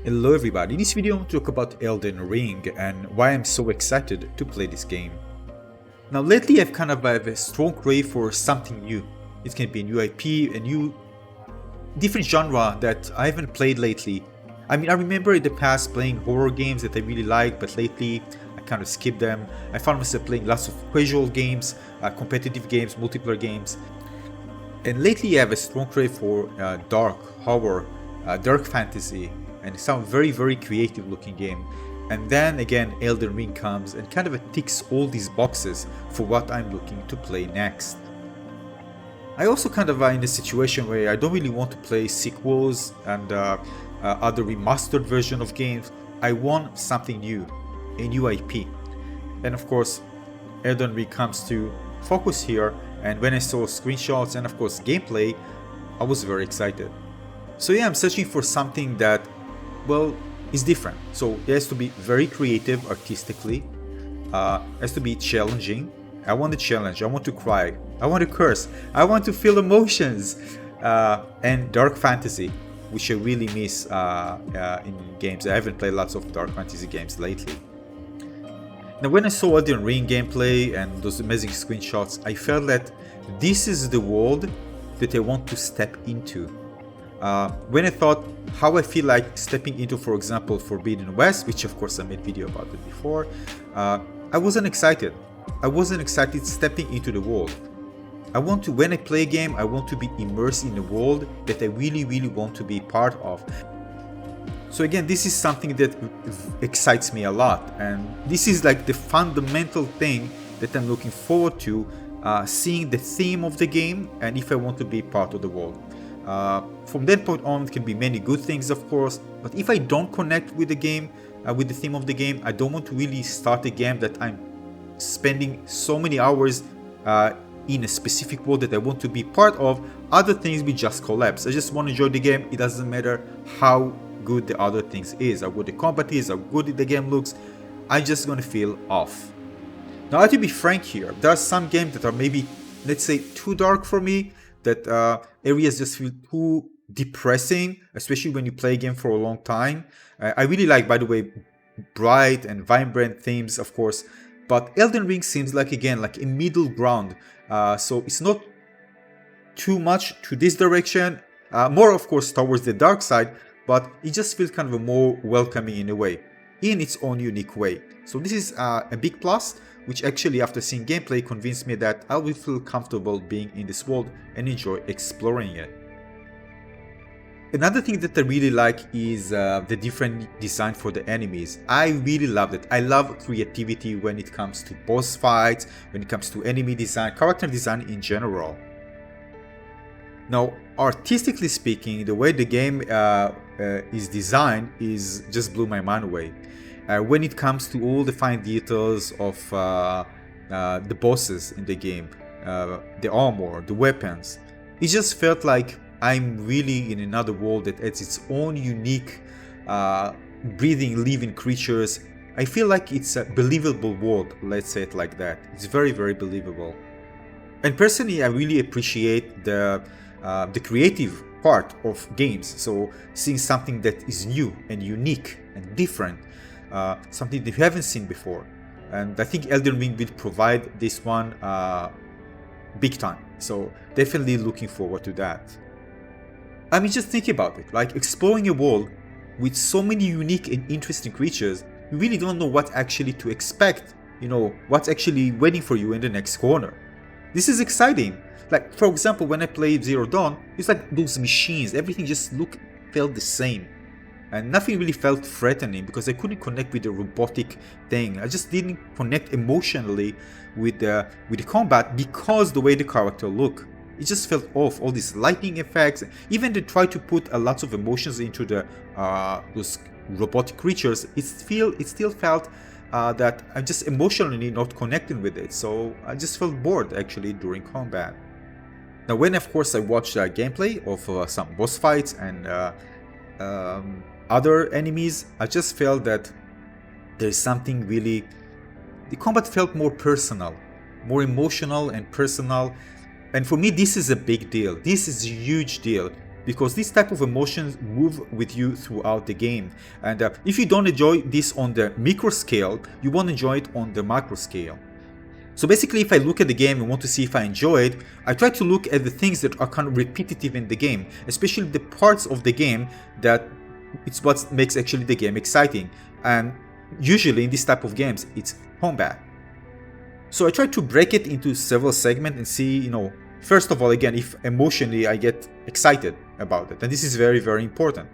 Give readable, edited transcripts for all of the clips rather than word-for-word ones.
Hello everybody, in this video I want to talk about Elden Ring and why I'm so excited to play this game. Now lately I've kind of have a strong crave for something new. It can be a new IP, a new different genre that I haven't played lately. I mean, I remember in the past playing horror games that I really liked, but lately I kind of skipped them. I found myself playing lots of casual games, competitive games, multiplayer games. And lately I have a strong crave for dark horror, dark fantasy, and some very creative looking game. And then again Elden Ring comes and kind of ticks all these boxes for what I'm looking to play next. I also kind of in a situation where I don't really want to play sequels and other remastered version of games. I want something new, a new IP. And of course Elden Ring comes to focus here, and when I saw screenshots and of course gameplay, I was very excited. So yeah, I'm searching for something that, well, is different. So it has to be very creative artistically, has to be challenging. I want to challenge, I want to cry, I want to curse, I want to feel emotions, and dark fantasy, which I really miss in games. I haven't played lots of dark fantasy games lately. Now when I saw Elden Ring gameplay and those amazing screenshots, I felt that this is the world that I want to step into. When I thought how I feel like stepping into, for example, Forbidden West, which of course I made video about it before, I wasn't excited. I wasn't excited stepping into the world. I want to, when I play a game, I want to be immersed in a world that I really want to be part of. So again, this is something that excites me a lot, and this is like the fundamental thing that I'm looking forward to, seeing the theme of the game and if I want to be part of the world. From that point on, it can be many good things, of course, but if I don't connect with the game, with the theme of the game, I don't want to really start a game that I'm spending so many hours in a specific world that I want to be part of. Other things will just collapse. I just want to enjoy the game. It doesn't matter how good the other things is, how good the combat is, how good the game looks. I'm just gonna feel off. Now I have to be frank here, there are some games that are maybe, let's say, too dark for me, that areas just feel too depressing, especially when you play a game for a long time. I really like, by the way, bright and vibrant themes, of course, but Elden Ring seems like, again, like a middle ground. So it's not too much to this direction, more of course towards the dark side, but it just feels kind of a more welcoming in a way, in its own unique way. So this is a big plus, which actually after seeing gameplay convinced me that I will feel comfortable being in this world and enjoy exploring it. Another thing that I really like is the different design for the enemies. I really love it. I love creativity when it comes to boss fights, when it comes to enemy design, character design in general. Now, artistically speaking, the way the game is designed is just blew my mind away. When it comes to all the fine details of the bosses in the game, the armor, the weapons, it just felt like I'm really in another world that has its own unique breathing, living creatures. I feel like it's a believable world, let's say it like that. It's very believable. And personally, I really appreciate the creative part of games. So seeing something that is new and unique and different, something that you haven't seen before. And I think Elden Ring will provide this one big time. So definitely looking forward to that. I mean, just think about it, like exploring a world with so many unique and interesting creatures, you really don't know what actually to expect, you know, what's actually waiting for you in the next corner. This is exciting. Like, for example, when I played Zero Dawn, it's like those machines, everything just felt the same. And nothing really felt threatening because I couldn't connect with the robotic thing. I just didn't connect emotionally with the combat because the way the character looked. It just felt off, all these lightning effects. Even they tried to put a lot of emotions into those robotic creatures. It still felt that I'm just emotionally not connecting with it. So I just felt bored actually during combat. Now when of course I watched gameplay of some boss fights and other enemies, I just felt that there's something really... The combat felt more personal, more emotional and personal. And for me, this is a big deal. This is a huge deal. because this type of emotions move with you throughout the game. And if you don't enjoy this on the micro scale, you won't enjoy it on the macro scale. So basically, if I look at the game and want to see if I enjoy it, I try to look at the things that are kind of repetitive in the game, especially the parts of the game that it's what makes actually the game exciting. And usually in this type of games, it's combat. So I try to break it into several segments and see, first of all, again, if emotionally I get excited about it. And this is very, very important.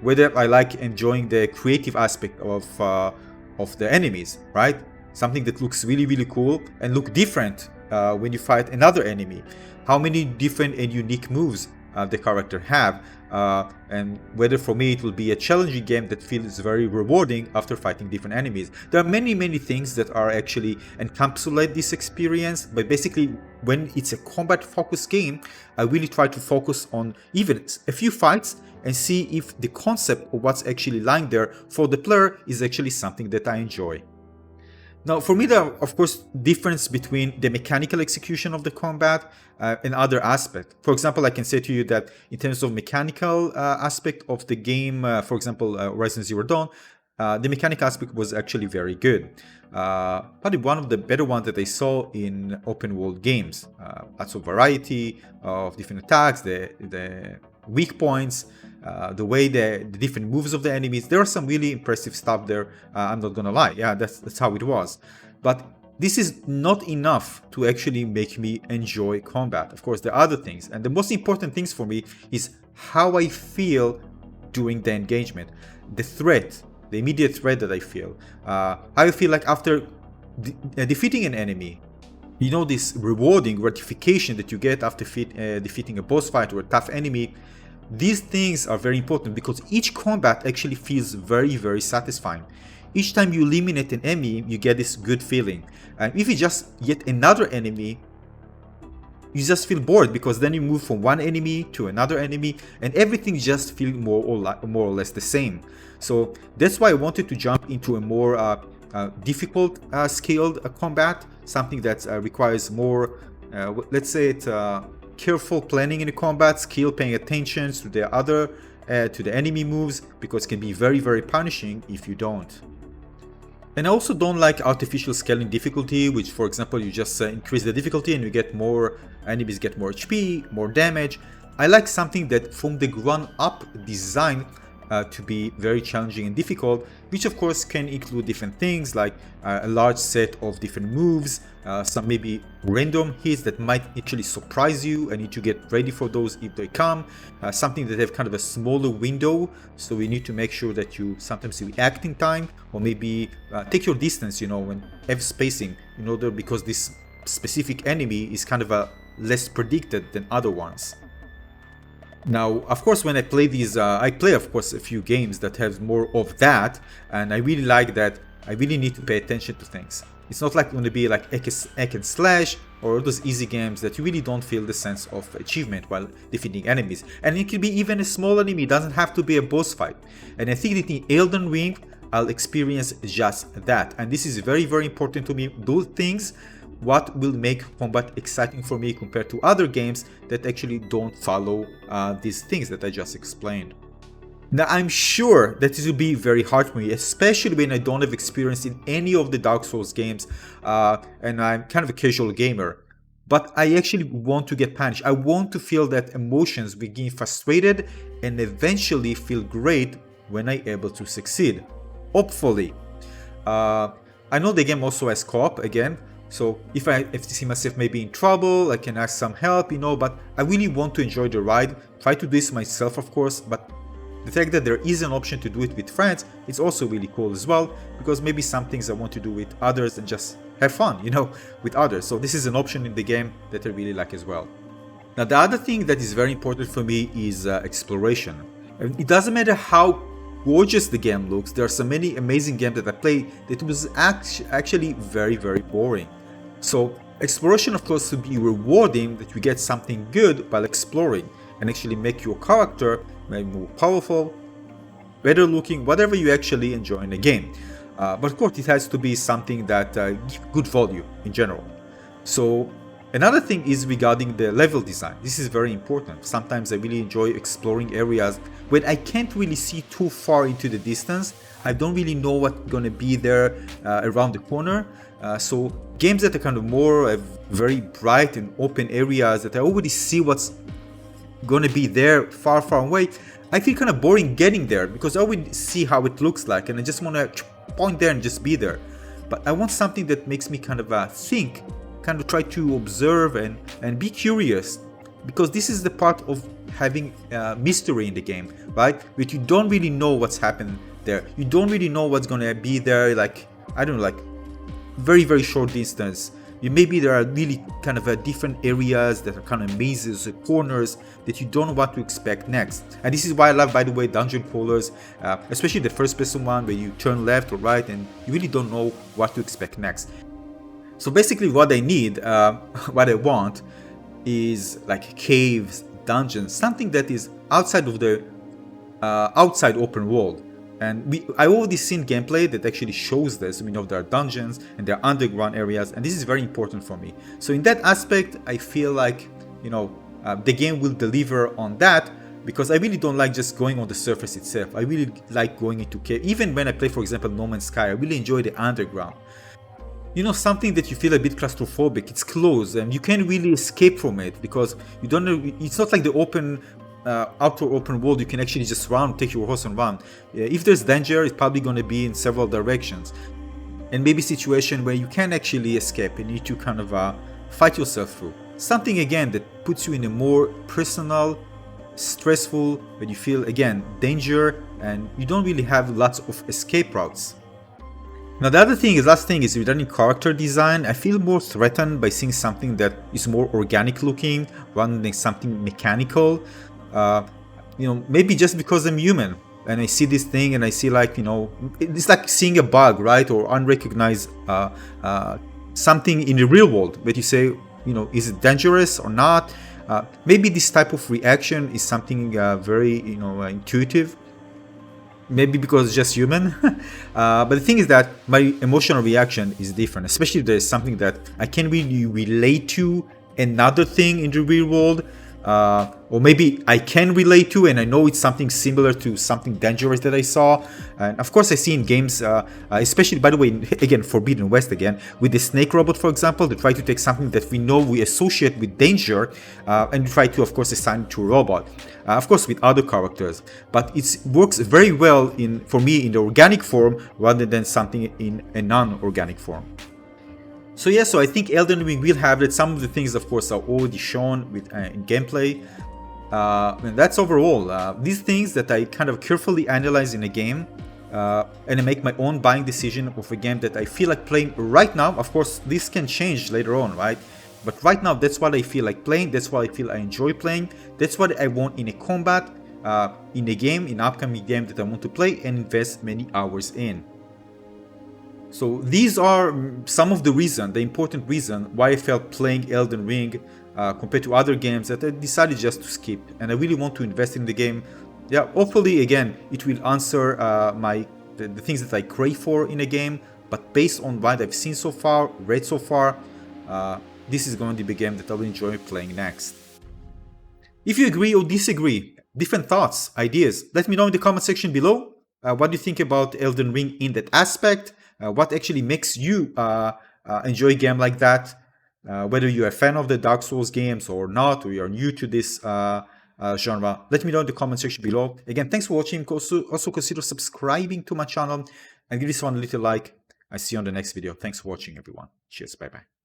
Whether I like enjoying the creative aspect of the enemies, right? Something that looks really, really cool and look different when you fight another enemy. How many different and unique moves the character have, and whether for me it will be a challenging game that feels very rewarding after fighting different enemies. There are many, many things that are actually encapsulate this experience, but basically when it's a combat focused game, I really try to focus on even a few fights and see if the concept of what's actually lying there for the player is actually something that I enjoy. Now, for me, there are, of course, difference between the mechanical execution of the combat and other aspects. For example, I can say to you that in terms of mechanical aspect of the game, for example, Horizon Zero Dawn, the mechanical aspect was actually very good. Probably one of the better ones that I saw in open world games. Lots of variety of different attacks, the weak points, the way the different moves of the enemies. There are some really impressive stuff there. I'm not gonna lie. Yeah, that's how it was. But this is not enough to actually make me enjoy combat. Of course, there are other things. And the most important things for me is how I feel during the engagement. The threat, the immediate threat that I feel. How I feel like after defeating an enemy. This rewarding gratification that you get after defeating a boss fight or a tough enemy. These things are very important because each combat actually feels very, very satisfying. Each time you eliminate an enemy, you get this good feeling. And if you just yet another enemy, you just feel bored because then you move from one enemy to another enemy and everything just feels more or less the same. So that's why I wanted to jump into a more difficult scaled combat, something that requires more, let's say it, careful planning in the combat, skill, paying attention to the enemy moves, because it can be very, very punishing if you don't. And I also don't like artificial scaling difficulty, which, for example, you just increase the difficulty and you get more enemies, get more HP, more damage. I like something that from the ground up designed to be very challenging and difficult, which of course can include different things like a large set of different moves, some maybe random hits that might actually surprise you and need to get ready for those if they come, something that have kind of a smaller window, so we need to make sure that you sometimes react in time, or maybe take your distance, and have spacing in order, because this specific enemy is kind of less predicted than other ones. Now, of course, when I play these, I play, of course, a few games that have more of that, and I really like that. I really need to pay attention to things. It's not like going to be like hack and slash or those easy games that you really don't feel the sense of achievement while defeating enemies. And it can be even a small enemy, it doesn't have to be a boss fight. And I think that in Elden Ring, I'll experience just that. And this is very, very important to me. Those things what will make combat exciting for me compared to other games that actually don't follow these things that I just explained. Now, I'm sure that this will be very hard for me, especially when I don't have experience in any of the Dark Souls games, and I'm kind of a casual gamer. But I actually want to get punished. I want to feel that emotions begin frustrated and eventually feel great when I'm able to succeed. Hopefully. I know the game also has co-op again. So if I see myself maybe in trouble, I can ask some help, but I really want to enjoy the ride. Try to do this myself, of course, but the fact that there is an option to do it with friends, it's also really cool as well, because maybe some things I want to do with others and just have fun, with others. So this is an option in the game that I really like as well. Now, the other thing that is very important for me is exploration. It doesn't matter how gorgeous the game looks, there are so many amazing games that I played that was actually very, very boring. So exploration, of course, should be rewarding, that you get something good while exploring and actually make your character maybe more powerful, better looking, whatever you actually enjoy in a game. But of course, it has to be something that gives good value in general. So Another thing is regarding the level design. This is very important. Sometimes I really enjoy exploring areas where I can't really see too far into the distance. I don't really know what's gonna be there around the corner. So games that are kind of more very bright and open areas that I already see what's gonna be there far, far away, I feel kind of boring getting there because I already see how it looks like and I just wanna point there and just be there. But I want something that makes me kind of think, kind of try to observe and be curious, because this is the part of having mystery in the game, right? But you don't really know what's happened there. You don't really know what's gonna be there, like, I don't know, like very, very short distance. Maybe there are really kind of different areas that are kind of mazes or corners that you don't know what to expect next. And this is why I love, by the way, dungeon crawlers, especially the first person one where you turn left or right and you really don't know what to expect next. So basically what I need, what I want is like caves, dungeons, something that is outside of the outside open world. And I already seen gameplay that actually shows this. We know there are dungeons and there are underground areas, and this is very important for me. So in that aspect, I feel like, the game will deliver on that, because I really don't like just going on the surface itself. I really like going into cave. Even when I play, for example, No Man's Sky, I really enjoy the underground. Something that you feel a bit claustrophobic. It's closed and you can't really escape from it because you don't know. It's not like the outdoor open world. You can actually just run, take your horse and run. If there's danger, it's probably going to be in several directions, and maybe situation where you can actually escape and you need to kind of fight yourself through. Something again that puts you in a more personal, stressful, where you feel again danger and you don't really have lots of escape routes. Now the other thing is, last thing is regarding character design. I feel more threatened by seeing something that is more organic looking rather than something mechanical. Maybe just because I'm human and I see this thing and I see like, it's like seeing a bug, right? Or unrecognized something in the real world, but you say, is it dangerous or not? Maybe this type of reaction is something very, intuitive. Maybe because it's just human. But the thing is that my emotional reaction is different, especially if there's something that I can really relate to another thing in the real world. Or maybe I can relate to and I know it's something similar to something dangerous that I saw. And of course I see in games, especially, by the way, again, Forbidden West again, with the snake robot, for example, they try to take something that we know we associate with danger and try to, of course, assign it to a robot. Of course, with other characters. But it works very well for me in the organic form rather than something in a non-organic form. So yeah, so I think Elden Ring will have it. Some of the things, of course, are already shown with in gameplay. And that's overall. These things that I kind of carefully analyze in a game and I make my own buying decision of a game that I feel like playing right now. Of course, this can change later on, right? But right now, that's what I feel like playing. That's what I feel I enjoy playing. That's what I want in a combat, in a game, in an upcoming game that I want to play and invest many hours in. So these are some of the important reason why I felt playing Elden Ring compared to other games that I decided just to skip. And I really want to invest in the game. Yeah, hopefully again it will answer the things that I crave for in a game. But based on what I've seen so far, read so far, this is going to be the game that I will enjoy playing next. If you agree or disagree, different thoughts, ideas, let me know in the comment section below. What do you think about Elden Ring in that aspect? What actually makes you enjoy a game like that? Whether you're a fan of the Dark Souls games or not, or you're new to this genre, let me know in the comment section below. Again, thanks for watching. Also consider subscribing to my channel and give this one a little like. I see you on the next video. Thanks for watching, everyone. Cheers. Bye-bye.